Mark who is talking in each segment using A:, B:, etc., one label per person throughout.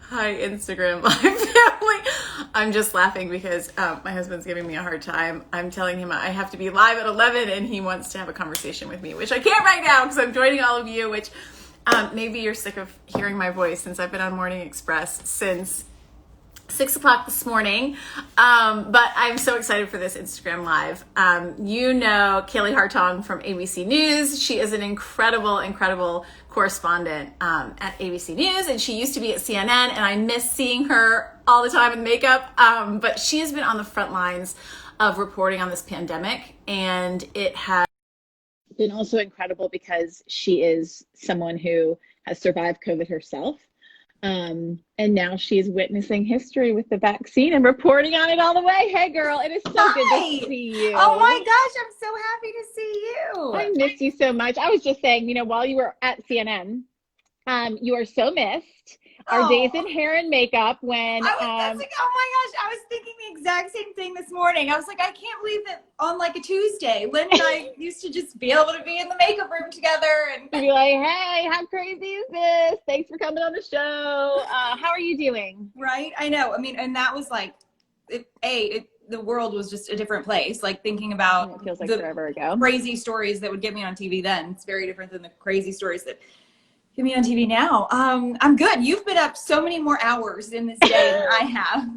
A: Hi, Instagram Live family. I'm just laughing because my husband's giving me a hard time. I'm telling him I have to be live at 11 and he wants to have a conversation with me, which I can't right now because I'm joining all of you, which maybe you're sick of hearing my voice since I've been on Morning Express since 6 o'clock this morning. But I'm so excited for this Instagram Live. You know Kaylee Hartung from ABC News. She is an incredible correspondent at ABC News, and she used to be at CNN, and I miss seeing her all the time in makeup. But she has been on the front lines of reporting on this pandemic, and it has been also incredible because she is someone who has survived COVID herself. And now she's witnessing history with the vaccine and reporting on it all the way. Hey, girl, it is so good to see you.
B: Oh my gosh, I'm so happy to see you.
A: I miss you so much. I was just saying, while you were at CNN, you are so missed. Our days in hair and makeup when
B: that's like, oh my gosh, I was thinking the exact same thing this morning. I was like, I can't believe that on like a Tuesday, Lynn and I used to just be able to be in the makeup room together and
A: be like, hey, how crazy is this? Thanks for coming on the show. How are you doing?
B: Right? I know. I mean, and that was like, the world was just a different place. Like thinking about
A: it feels like
B: the
A: forever ago.
B: Crazy stories that would get me on TV then. It's very different than the crazy stories that get me on TV now. I'm good. You've been up so many more hours in this day than I have.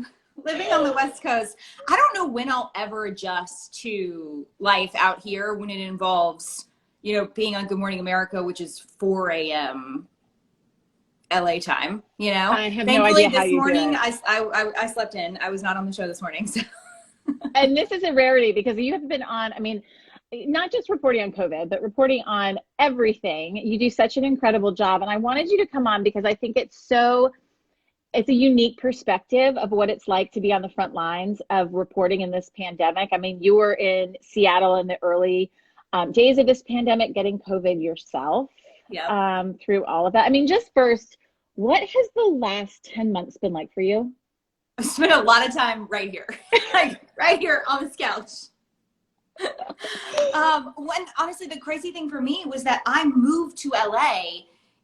B: Living on the West Coast, I don't know when I'll ever adjust to life out here when it involves, being on Good Morning America, which is 4 a.m. LA time,
A: I have no
B: Thankfully,
A: idea how
B: this
A: you do
B: morning
A: it.
B: I slept in. I was not on the show this morning. So.
A: And this is a rarity because you have been on, not just reporting on COVID, but reporting on everything. You do such an incredible job. And I wanted you to come on because I think it's a unique perspective of what it's like to be on the front lines of reporting in this pandemic. You were in Seattle in the early days of this pandemic, getting COVID yourself.
B: Yeah.
A: Through all of that. Just first, what has the last 10 months been like for you?
B: I spent a lot of time right here, like right here on this couch. When honestly, the crazy thing for me was that I moved to LA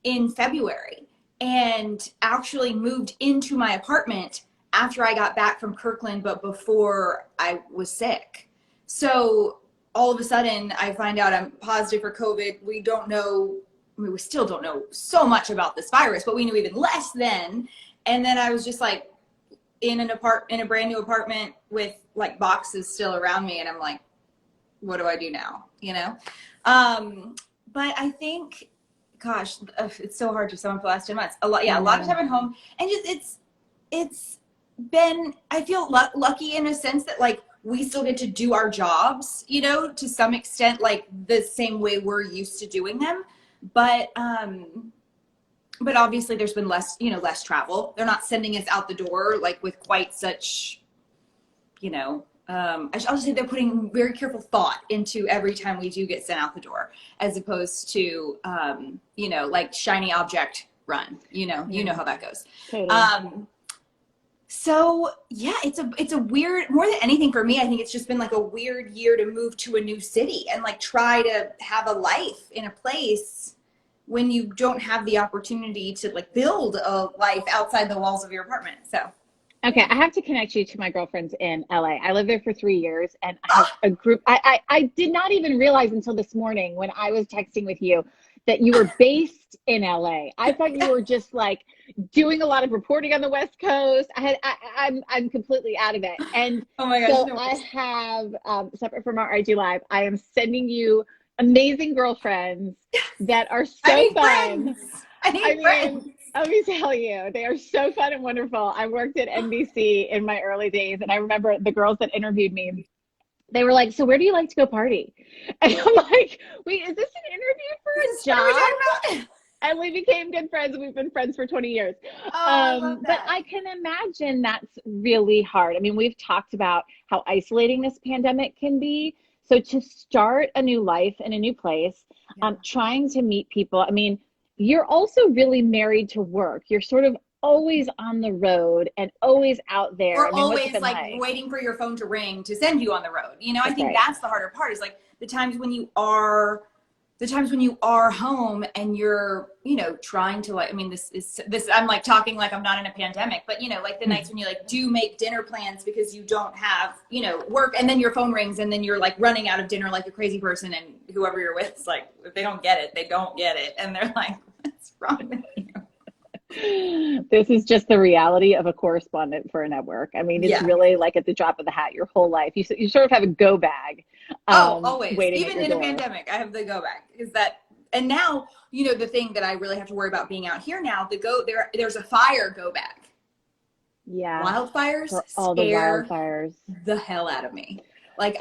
B: in February and actually moved into my apartment after I got back from Kirkland, but before I was sick. So all of a sudden I find out I'm positive for COVID. We don't know, we still don't know so much about this virus, but we knew even less then. And then I was just like in a brand new apartment with like boxes still around me. And I'm like, what do I do now? But I think, gosh, it's so hard to sum up the last 10 months. A lot of time at home, and just it's been. I feel lucky in a sense that like we still get to do our jobs, to some extent, like the same way we're used to doing them. But obviously there's been less travel. They're not sending us out the door like with quite such, I'll just say they're putting very careful thought into every time we do get sent out the door, as opposed to, like shiny object run, you know how that goes.
A: Totally.
B: So yeah, it's a weird, more than anything for me, I think it's just been like a weird year to move to a new city and like try to have a life in a place when you don't have the opportunity to like build a life outside the walls of your apartment. So.
A: Okay, I have to connect you to my girlfriends in LA. I lived there for 3 years and I have a group. I did not even realize until this morning when I was texting with you that you were based in LA. I thought you were just like doing a lot of reporting on the West Coast. I'm completely out of it. And
B: oh my gosh,
A: so
B: no
A: I have, separate from our IG Live, I am sending you amazing girlfriends that are so fun.
B: I need friends.
A: Let me tell you, they are so fun and wonderful. I worked at NBC in my early days, and I remember the girls that interviewed me, they were like, so where do you like to go party? And I'm like, wait, is this an interview for a job? And we became good friends, and we've been friends for 20 years.
B: I love that.
A: But I can imagine that's really hard. We've talked about how isolating this pandemic can be. So to start a new life in a new place, trying to meet people, you're also really married to work. You're sort of always on the road and always out there.
B: Or always like waiting for your phone to ring to send you on the road. I think that's the harder part is like the times when you are the times when you are home and you're, you know, trying to like, I mean, this, I'm like talking like I'm not in a pandemic, but you know, like the nights when you like do make dinner plans because you don't have, you know, work, and then your phone rings and then you're like running out of dinner like a crazy person, and whoever you're with is like, if they don't get it, they don't get it. And they're like, what's wrong with you?
C: This is just the reality of a correspondent for a network. I mean, it's really like at the drop of the hat, your whole life. You sort of have a go bag.
B: Always.
C: Waiting
B: Even in a pandemic, I have the go bag. Is that, and now, you know, the thing that I really have to worry about being out here now, there's a fire go bag.
C: Yeah.
B: Wildfires
C: For all
B: scare
C: the wildfires.
B: the hell out of me. Like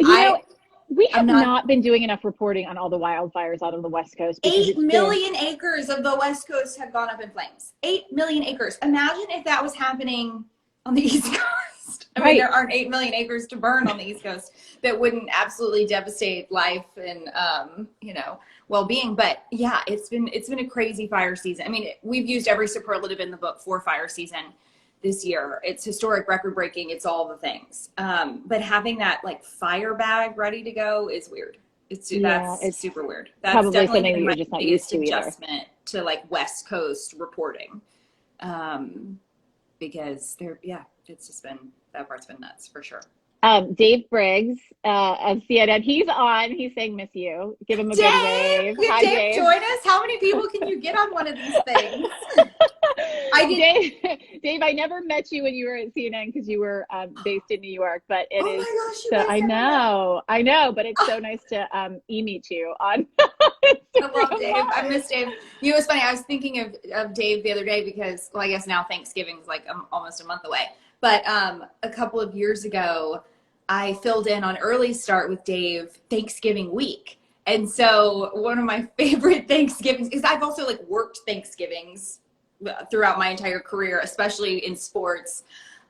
C: we have not been doing enough reporting on all the wildfires out on the West Coast.
B: 8 million acres of the West Coast have gone up in flames. 8 million acres. Imagine if that was happening on the East Coast. I mean, there aren't 8 million acres to burn on the East Coast that wouldn't absolutely devastate life and, you know, well-being. But yeah, it's been a crazy fire season. I mean, we've used every superlative in the book for fire season this year. It's historic, record-breaking. It's all the things. But having that like fire bag ready to go is weird. It's super weird. That's
C: probably
B: definitely
C: something
B: been
C: you're
B: my
C: just not
B: biggest
C: used to
B: adjustment to like West Coast reporting. Because that part's been nuts for sure.
C: Dave Briggs of CNN, he's on. He's saying miss you. Give him a big wave.
B: Can
C: Hi,
B: Dave join us? How many people can you get on one of these things?
C: Dave, I never met you when you were at CNN because you were based in New York, but it is.
B: My gosh, you
C: so
B: guys
C: I know, but it's so nice to meet you on.
B: I love Dave. I miss Dave. You know, it's funny. I was thinking of Dave the other day because, well, I guess now Thanksgiving is like almost a month away. But a couple of years ago, I filled in on Early Start with Dave Thanksgiving week. And so one of my favorite Thanksgivings is I've also like worked Thanksgivings throughout my entire career, especially in sports.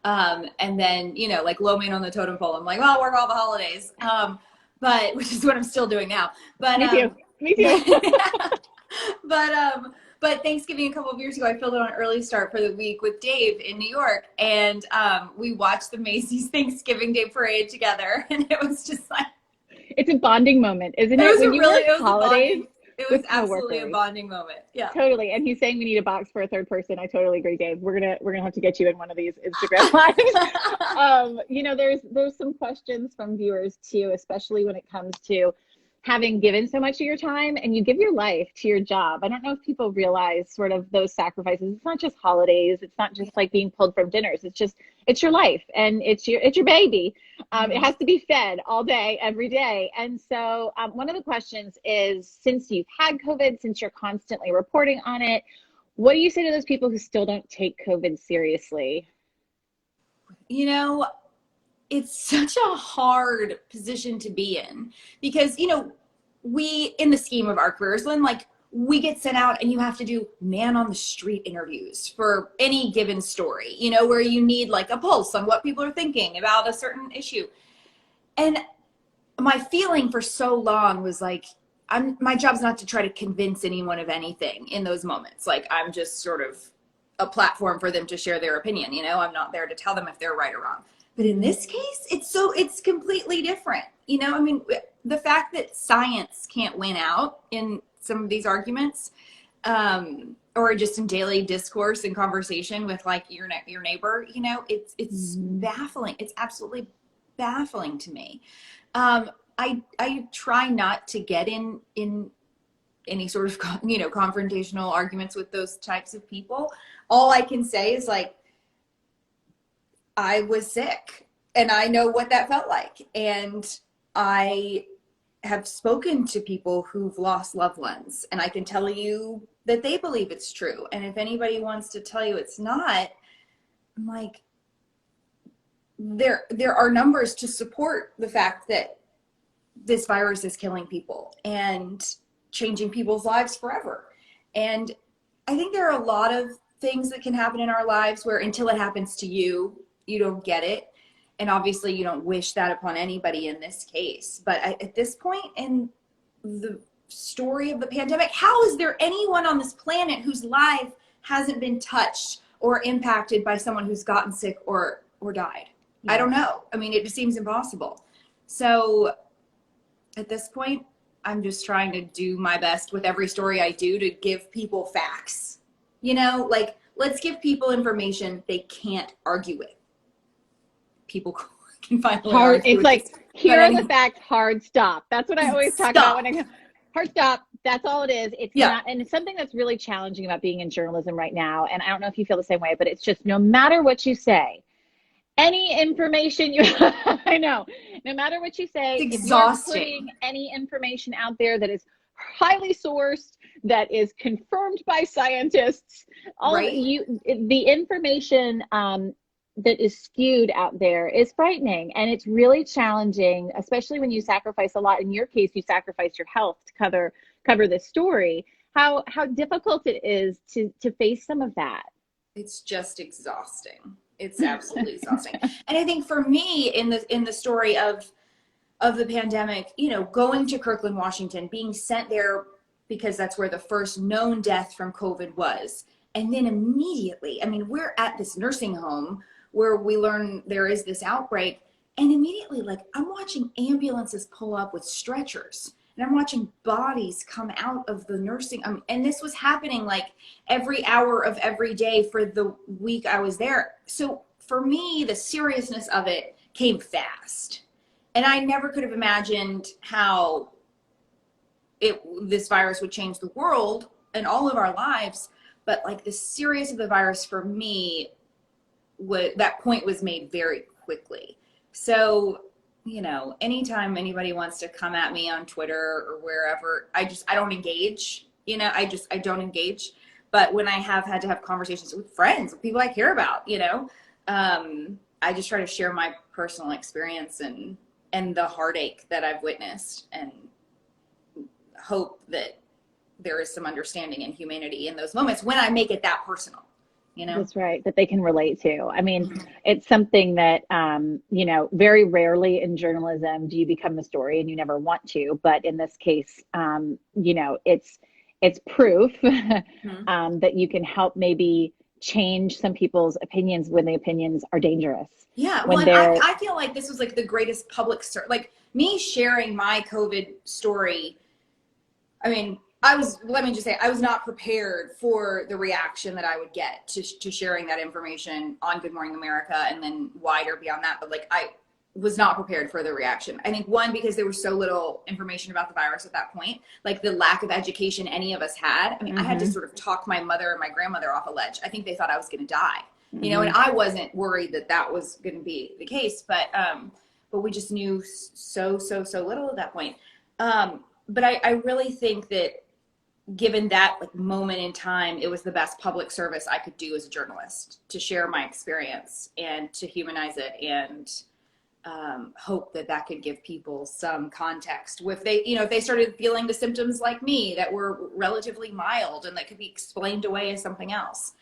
B: And then, you know, like low man on the totem pole. I'm like, well, I'll work all the holidays. But which is what I'm still doing now. But
C: Me too.
B: But Thanksgiving a couple of years ago, I filled in on Early Start for the week with Dave in New York, and we watched the Macy's Thanksgiving Day Parade together, and it was just like
C: it's a bonding moment, isn't it?
B: It was absolutely a bonding moment. Yeah,
C: totally. And he's saying we need a box for a third person. I totally agree, Dave. We're gonna have to get you in one of these Instagram lives. You know, there's some questions from viewers too, especially when it comes to having given so much of your time and you give your life to your job. I don't know if people realize sort of those sacrifices. It's not just holidays. It's not just like being pulled from dinners. It's your life and it's your baby. It has to be fed all day, every day. And so one of the questions is, since you've had COVID, since you're constantly reporting on it, what do you say to those people who still don't take COVID seriously?
B: You know, it's such a hard position to be in because, you know, we, in the scheme of our careers, Lynn, like we get sent out and you have to do man on the street interviews for any given story, you know, where you need like a pulse on what people are thinking about a certain issue. And my feeling for so long was like, my job's not to try to convince anyone of anything in those moments. Like I'm just sort of a platform for them to share their opinion. You know, I'm not there to tell them if they're right or wrong. But in this case, it's completely different. You know, I mean, the fact that science can't win out in some of these arguments, or just in daily discourse and conversation with like your neighbor, you know, it's baffling. It's absolutely baffling to me. I try not to get in any sort of, you know, confrontational arguments with those types of people. All I can say is like, I was sick and I know what that felt like. And I have spoken to people who've lost loved ones, and I can tell you that they believe it's true. And if anybody wants to tell you it's not, I'm like, there are numbers to support the fact that this virus is killing people and changing people's lives forever. And I think there are a lot of things that can happen in our lives where until it happens to you, you don't get it. And obviously you don't wish that upon anybody in this case. But at this point in the story of the pandemic, how is there anyone on this planet whose life hasn't been touched or impacted by someone who's gotten sick or died? Yeah. I don't know. I mean, it just seems impossible. So at this point, I'm just trying to do my best with every story I do to give people facts. You know, like, let's give people information they can't argue with. People can finally
C: Hard.
B: argue
C: It's
B: with
C: like,
B: this.
C: here
B: But
C: are the facts, hard stop. That's what I always talk about when I go, hard stop. That's all it is. It's
B: Yeah.
C: not, and it's something that's really challenging about being in journalism right now. And I don't know if you feel the same way, but it's just no matter what you say, any information you, I know, no matter what you say,
B: It's
C: if you're
B: exhausting.
C: putting any information out there that is highly sourced, that is confirmed by scientists, all
B: Right?
C: the information that is skewed out there is frightening, and it's really challenging, especially when you sacrifice a lot. In your case, you sacrificed your health to cover this story. How difficult it is to face some of that.
B: It's just exhausting. It's absolutely exhausting. And I think for me, in the story of the pandemic, you know, going to Kirkland, Washington, being sent there because that's where the first known death from COVID was. And then immediately, I mean, we're at this nursing home where we learn there is this outbreak. And immediately, like, I'm watching ambulances pull up with stretchers, and I'm watching bodies come out of the nursing. And this was happening like every hour of every day for the week I was there. So for me, the seriousness of it came fast. And I never could have imagined how this virus would change the world and all of our lives. But like, the seriousness of the virus for me, that point was made very quickly. So, you know, anytime anybody wants to come at me on Twitter or wherever, I don't engage. You know, I don't engage. But when I have had to have conversations with friends, with people I care about, you know, I just try to share my personal experience and the heartache that I've witnessed, and hope that there is some understanding and humanity in those moments when I make it that personal. You know?
C: That's right, that they can relate to. I mean, it's something that, you know, very rarely in journalism do you become the story, and you never want to. But in this case, you know, it's proof that you can help maybe change some people's opinions when the opinions are dangerous.
B: Yeah,
C: When
B: well, I feel like this was like the greatest public like me sharing my COVID story. I mean, let me just say, I was not prepared for the reaction that I would get to sharing that information on Good Morning America, and then wider beyond that. But like, I was not prepared for the reaction. I think, one, because there was so little information about the virus at that point, like the lack of education any of us had. I mean, I had to sort of talk my mother and my grandmother off a ledge. I think they thought I was going to die, you know, and I wasn't worried that was going to be the case, but we just knew so little at that point. But I really think that, given that like moment in time, it was the best public service I could do as a journalist, to share my experience and to humanize it, and hope that could give people some context. If they started feeling the symptoms like me that were relatively mild and that could be explained away as something else,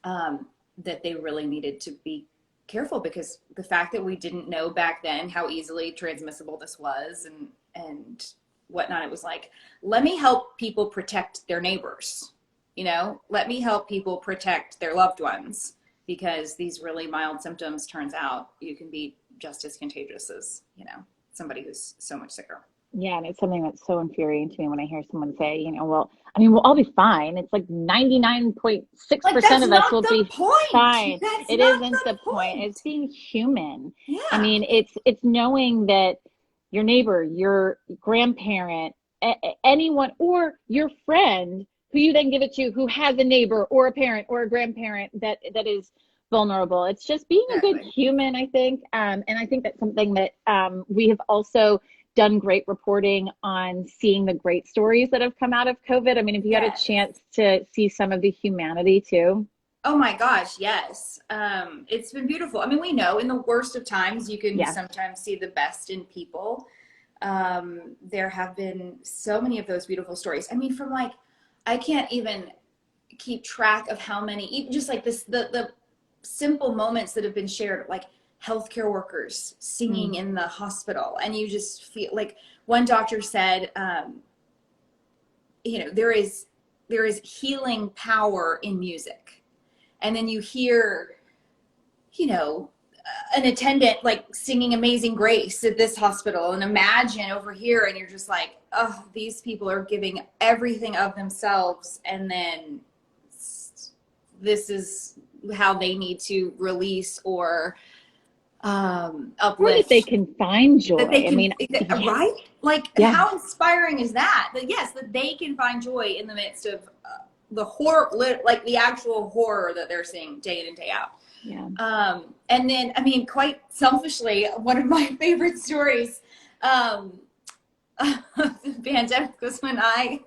B: that they really needed to be careful, because the fact that we didn't know back then how easily transmissible this was and whatnot, it was like, let me help people protect their neighbors, you know, let me help people protect their loved ones, because these really mild symptoms, turns out, you can be just as contagious as, you know, somebody who's so much sicker.
C: Yeah, and it's something that's so infuriating to me when I hear someone say, you know, well, I mean, we'll all be fine. It's like 99.6% of us will be fine. It isn't the point. It's being human.
B: Yeah.
C: I mean, it's knowing that your neighbor, your grandparent, anyone, or your friend who you then give it to, who has a neighbor or a parent or a grandparent that is vulnerable. It's just being a good human, I think. And I think that's something that we have also done great reporting on, seeing the great stories that have come out of COVID. I mean, if you had a chance to see some of the humanity too.
B: Oh my gosh, yes. It's been beautiful. I mean, we know in the worst of times, you can sometimes see the best in people. There have been so many of those beautiful stories. I mean, from like, I can't even keep track of how many, even just like this, the simple moments that have been shared, like healthcare workers singing in the hospital. And you just feel like, one doctor said, you know, there is healing power in music. And then you hear, you know, an attendant like singing Amazing Grace at this hospital, and imagine over here, and you're just like, oh, these people are giving everything of themselves, and then this is how they need to release or uplift.
C: Or that they can find joy.
B: That they can,
C: I mean,
B: right? Like,
C: yeah.
B: how inspiring is that? That yes, that they can find joy in the midst of the horror, like the actual horror that they're seeing day in and day out.
C: Yeah.
B: And then, I mean, quite selfishly, one of my favorite stories of the pandemic was when I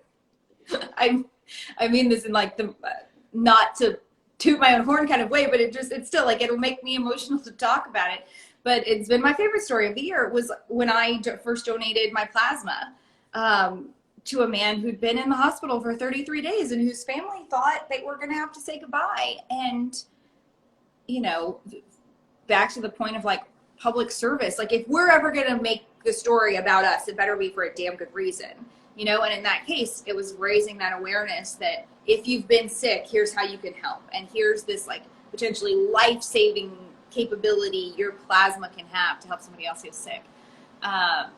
B: mean this in like the, not to toot my own horn kind of way, but it's still like, it'll make me emotional to talk about it. But it's been my favorite story of the year was when I first donated my plasma to a man who'd been in the hospital for 33 days and whose family thought they were going to have to say goodbye. And, you know, back to the point of like public service, like if we're ever going to make the story about us, it better be for a damn good reason, you know? And in that case, it was raising that awareness that if you've been sick, here's how you can help. And here's this like potentially life-saving capability your plasma can have to help somebody else who's sick.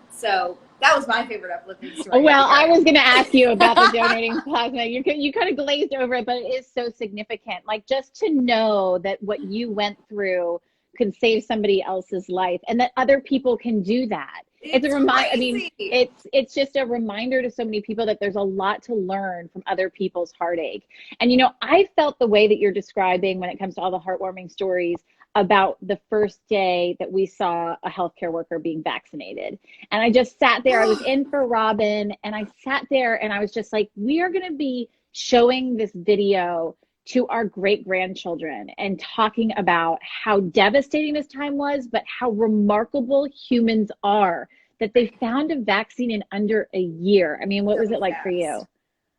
B: So that was my favorite uplifting story.
C: Well, I was going to ask you about the donating plasma. You kind of glazed over it, but it is so significant. Like just to know that what you went through could save somebody else's life and that other people can do that. It's a reminder. I mean, it's just a reminder to so many people that there's a lot to learn from other people's heartache. And, you know, I felt the way that you're describing when it comes to all the heartwarming stories about the first day that we saw a healthcare worker being vaccinated. And I just sat there, I was in for Robin, and I sat there and I was just like, we are going to be showing this video to our great grandchildren and talking about how devastating this time was, but how remarkable humans are, that they found a vaccine in under a year. I mean, what was it like for you?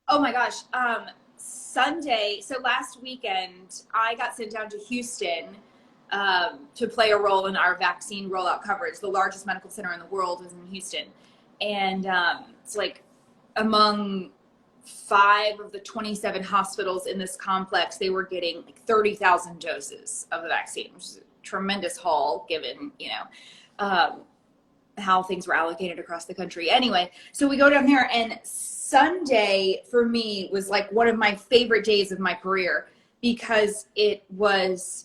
B: Oh my gosh. Sunday, so last weekend, I got sent down to Houston to play a role in our vaccine rollout coverage. The largest medical center in the world is in Houston. And it's like among 5 of the 27 hospitals in this complex, they were getting like 30,000 doses of the vaccine, which is a tremendous haul given, you know, how things were allocated across the country. Anyway, so we go down there, and Sunday for me was like one of my favorite days of my career because it was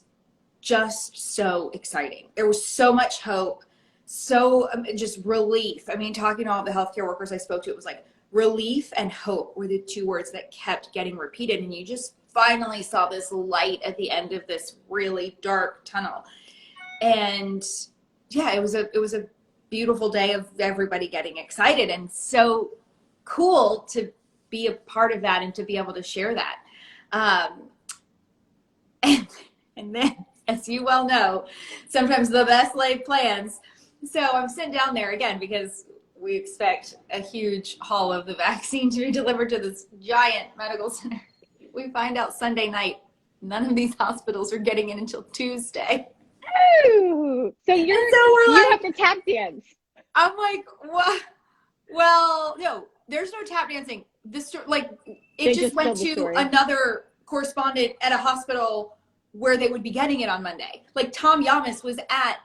B: just so exciting. There was so much hope, so just relief. I mean, talking to all the healthcare workers I spoke to, it was like relief and hope were the 2 words that kept getting repeated. And you just finally saw this light at the end of this really dark tunnel. And yeah, it was a beautiful day of everybody getting excited, and so cool to be a part of that and to be able to share that. And then, as you well know, sometimes the best laid plans. So I'm sitting down there again because we expect a huge haul of the vaccine to be delivered to this giant medical center. We find out Sunday night, none of these hospitals are getting in until Tuesday.
C: Oh, so you have to tap dance.
B: I'm like, what? Well, no, there's no tap dancing. This like it just went to another correspondent at a hospital where they would be getting it on Monday. Like Tom Yamas was at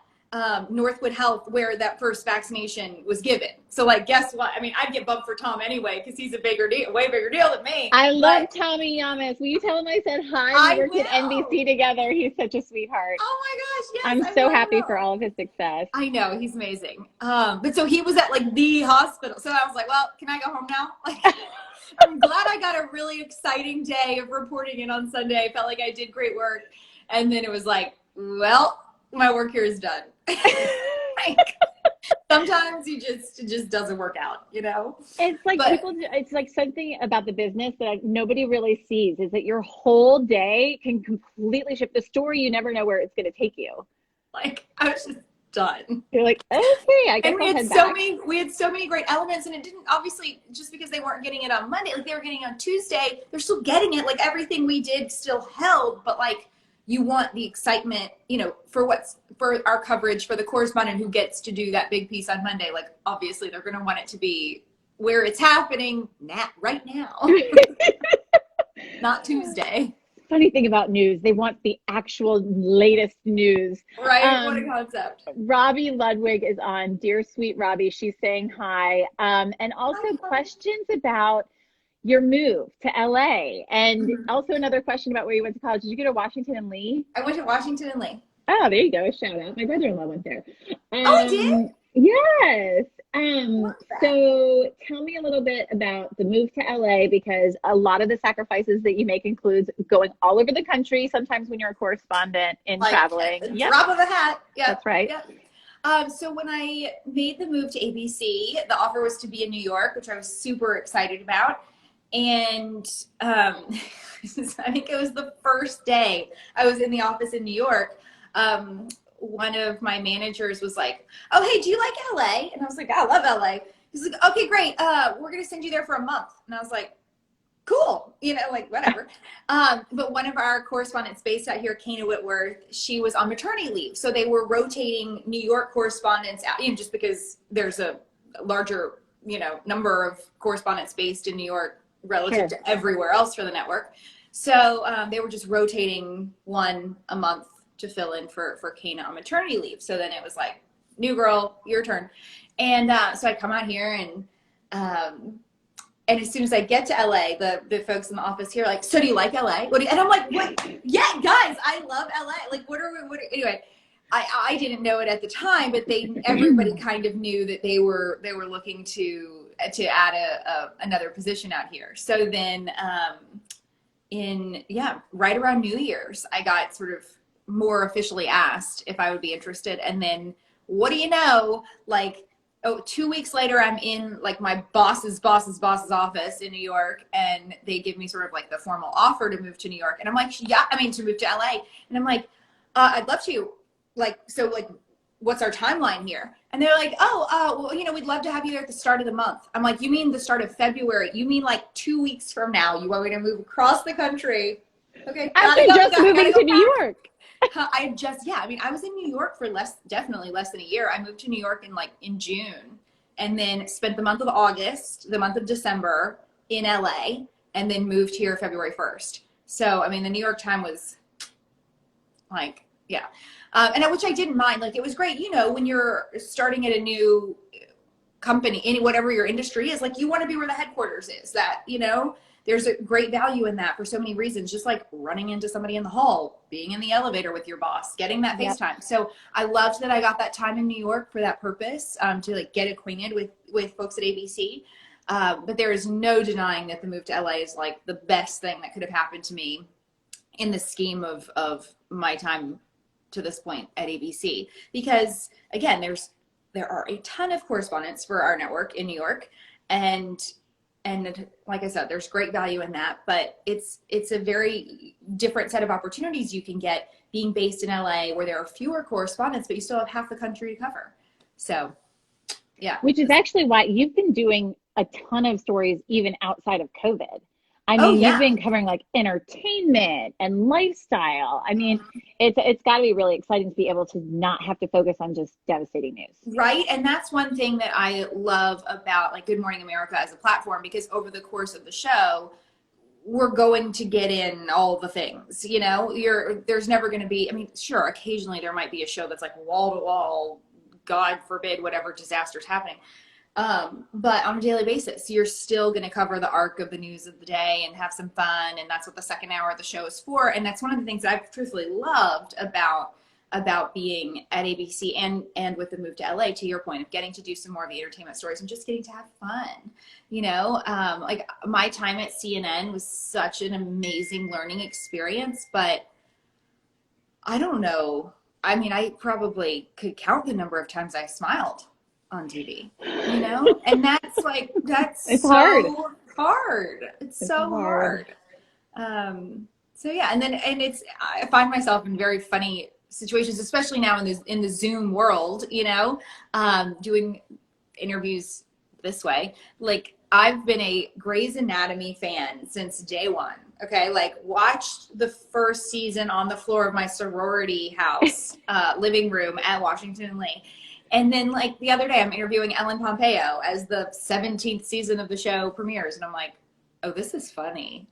B: Northwood Health where that first vaccination was given. So like, guess what? I mean, I'd get bumped for Tom anyway because he's a way bigger deal than me.
C: I love Tommy Yamas. Will you tell him I said hi? We worked at NBC together. He's such a sweetheart.
B: Oh my gosh, yes.
C: I'm so happy for all of his success.
B: I know, he's amazing. But so he was at like the hospital. So I was like, well, can I go home now? Like, I'm glad I got a really exciting day of reporting in on Sunday. I felt like I did great work. And then it was like, well, my work here is done. Like, sometimes it just doesn't work out, you know?
C: It's like it's like something about the business that nobody really sees is that your whole day can completely shift the story. You never know where it's going to take you.
B: Like, I was just done.
C: You're like, okay, I guess
B: and we had so many great elements, and it didn't, obviously, just because they weren't getting it on Monday, like they were getting it on Tuesday, they're still getting it. Like everything we did still held, but like, you want the excitement, you know, for our coverage, for the correspondent who gets to do that big piece on Monday. Like, obviously, they're going to want it to be where it's happening right now, not Tuesday.
C: funny thing about news. They want the actual latest news.
B: Right? What a concept.
C: Robbie Ludwig is on. Dear sweet Robbie, she's saying hi. And also questions about your move to LA. And also another question about where you went to college. Did you go to Washington and Lee?
B: I went to Washington and Lee.
C: Oh, there you go. A shout out. My brother-in-law went there.
B: Oh, he did?
C: Yes. So tell me a little bit about the move to LA, because a lot of the sacrifices that you make includes going all over the country, sometimes when you're a correspondent in traveling.
B: Drop of a hat. Yeah.
C: That's right.
B: Yep. So when I made the move to ABC, the offer was to be in New York, which I was super excited about. And I think it was the first day I was in the office in New York. One of my managers was like, "Oh, hey, do you like LA?" And I was like, "I love LA." He's like, "Okay, great. We're going to send you there for a month." And I was like, "Cool." Like whatever. But one of our correspondents based out here, Kana Whitworth, she was on maternity leave. So they were rotating New York correspondents out, just because there's a larger, number of correspondents based in New York relative to everywhere else for the network. So they were just rotating one a month to fill in for Kana on maternity leave. So then it was like, new girl, your turn. And so I come out here and as soon as I get to LA, the folks in the office here are like, "So do you like LA?" And I'm like, "What? Yeah, guys, I love LA. Like, anyway, I didn't know it at the time, but everybody kind of knew that they were looking to add another position out here. So then right around New Year's, I got sort of more officially asked if I would be interested. And then what do you know, 2 weeks later, I'm in like my boss's office in New York, and they give me sort of like the formal offer to move to New York. And I'm like, to move to LA. And I'm like, I'd love to. What's our timeline here? And they're like, well, we'd love to have you there at the start of the month. I'm like, you mean the start of February? You mean like 2 weeks from now? You want me to move across the country? Okay.
C: After just moving to New York.
B: I was in New York for definitely less than a year. I moved to New York in June, and then spent the month of August, the month of December in LA, and then moved here February 1st. So, the New York time was and which I didn't mind. It was great, when you're starting at a new company, whatever your industry is, you want to be where the headquarters is. That, there's a great value in that for so many reasons, just like running into somebody in the hall, being in the elevator with your boss, getting that face time. So I loved that I got that time in New York for that purpose, to get acquainted with folks at ABC. But there is no denying that the move to LA is the best thing that could have happened to me in the scheme of my time to this point at ABC, because again, there are a ton of correspondents for our network in New York, and like I said, there's great value in that, but it's a very different set of opportunities you can get being based in LA, where there are fewer correspondents, but you still have half the country to cover. So yeah,
C: which is actually why you've been doing a ton of stories even outside of COVID. You've been covering entertainment and lifestyle. It's got to be really exciting to be able to not have to focus on just devastating news.
B: Right. And that's one thing that I love about Good Morning America as a platform, because over the course of the show, we're going to get in all the things, there's never going to be, sure, occasionally there might be a show that's wall to wall, God forbid, whatever disaster's happening. But on a daily basis, you're still going to cover the arc of the news of the day and have some fun. And that's what the second hour of the show is for. And that's one of the things I've truthfully loved about being at ABC and with the move to LA, to your point of getting to do some more of the entertainment stories and just getting to have fun. My time at CNN was such an amazing learning experience, but I don't know. I probably could count the number of times I smiled on TV, and that's it's so hard. It's so hard. So yeah, and I find myself in very funny situations, especially now in the Zoom world, doing interviews this way. I've been a Grey's Anatomy fan since day one. Okay. Watched the first season on the floor of my sorority house, living room at Washington and Lee. And then the other day I'm interviewing Ellen Pompeo as the 17th season of the show premieres. And I'm like, oh, this is funny.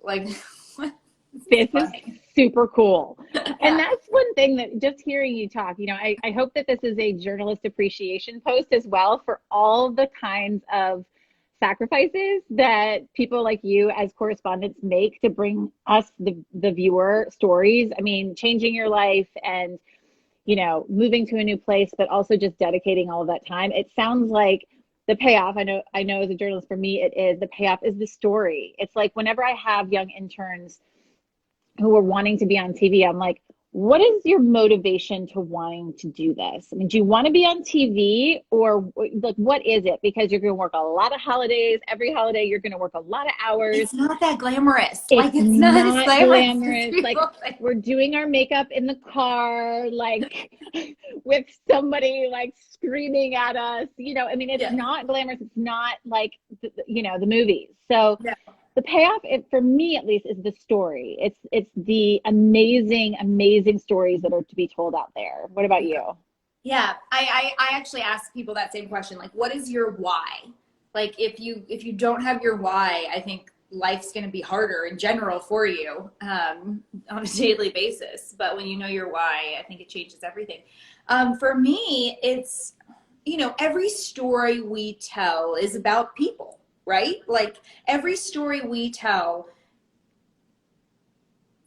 C: This is super cool.
B: Yeah.
C: And that's one thing that just hearing you talk, you know, I hope that this is a journalist appreciation post as well for all the kinds of sacrifices that people like you as correspondents make to bring us, the viewer, stories. I mean, changing your life and, you know, moving to a new place, but also just dedicating all of that time. It sounds like the payoff, I know as a journalist, for me, it is the payoff is the story. It's like whenever I have young interns who are wanting to be on TV, I'm like, what is your motivation to wanting to do this? I mean, do you want to be on TV, or like, what is it? Because you're going to work a lot of holidays. Every holiday, you're going to work a lot of hours.
B: It's not that glamorous.
C: It's not as
B: glamorous.
C: Like, we're doing our makeup in the car, like with somebody like screaming at us. You know, I mean, it's not glamorous. It's not like, you know, the movies. So the payoff, for me at least, is the story. It's the amazing stories that are to be told out there. What about you?
B: Yeah, I actually ask people that same question. Like, what is your why? Like, if you don't have your why, I think life's going to be harder in general for you on a daily basis. But when you know your why, I think it changes everything. For me, it's, you know, every story we tell is about people. Right? Like every story we tell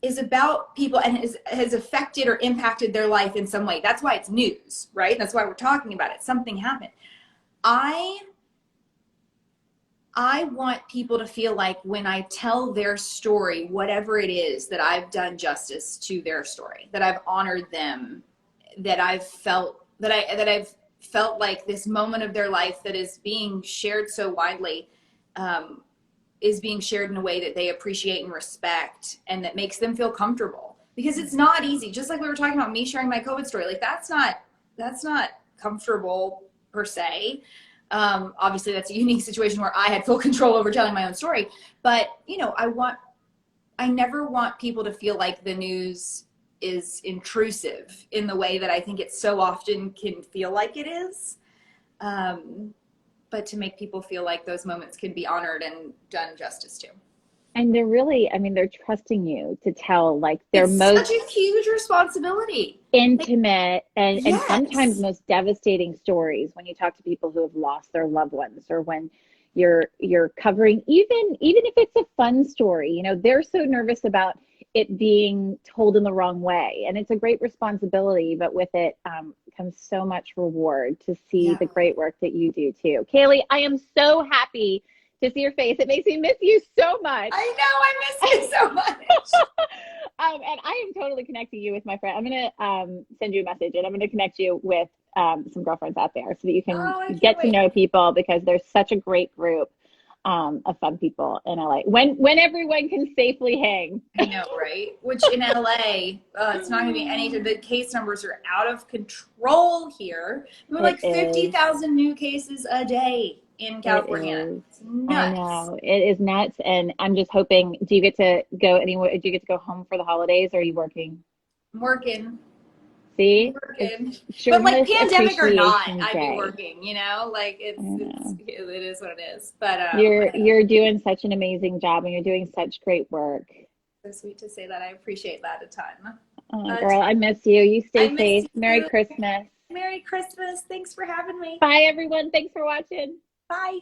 B: is about people and has affected or impacted their life in some way. That's why it's news, right? That's why we're talking about it. Something happened. I want people to feel like when I tell their story, whatever it is, that I've done justice to their story, that I've honored them, that I've felt like this moment of their life that is being shared so widely is being shared in a way that they appreciate and respect, and that makes them feel comfortable, because it's not easy. Just like we were talking about me sharing my COVID story, like that's not comfortable per se. Obviously that's a unique situation where I had full control over telling my own story, but you know, I never want people to feel like the news is intrusive in the way that I think it so often can feel like it is. But to make people feel like those moments can be honored and done justice to.
C: And they're really, I mean, they're trusting you to tell like their
B: it's
C: most
B: such a huge responsibility,
C: intimate and sometimes most devastating stories when you talk to people who have lost their loved ones, or when you're covering even if it's a fun story, you know, they're so nervous about it being told in the wrong way. And it's a great responsibility, but with it comes so much reward to see the great work that you do too. Kaylee, I am so happy to see your face. It makes me miss you so much.
B: I know, I miss you so much.
C: And I am totally connecting you with my friend. I'm going to send you a message, and I'm going to connect you with some girlfriends out there so that you can get to know people, because there's such a great group of fun people in LA when everyone can safely hang.
B: I know, right? Which in LA, it's not going to be any. The case numbers are out of control here. We're like 50,000 new cases a day in California. It's nuts.
C: I know, it is nuts, and I'm just hoping. Do you get to go anywhere? Do you get to go home for the holidays, or are you working?
B: I'm working.
C: See,
B: but like pandemic or not, I'd
C: be
B: working, you know, like it is what it is. But
C: you're doing such an amazing job, and you're doing such great work.
B: So sweet to say that. I appreciate that a ton.
C: Oh, girl, I miss you. You stay safe. Merry Christmas.
B: Merry Christmas. Thanks for having me.
C: Bye, everyone. Thanks for watching.
B: Bye.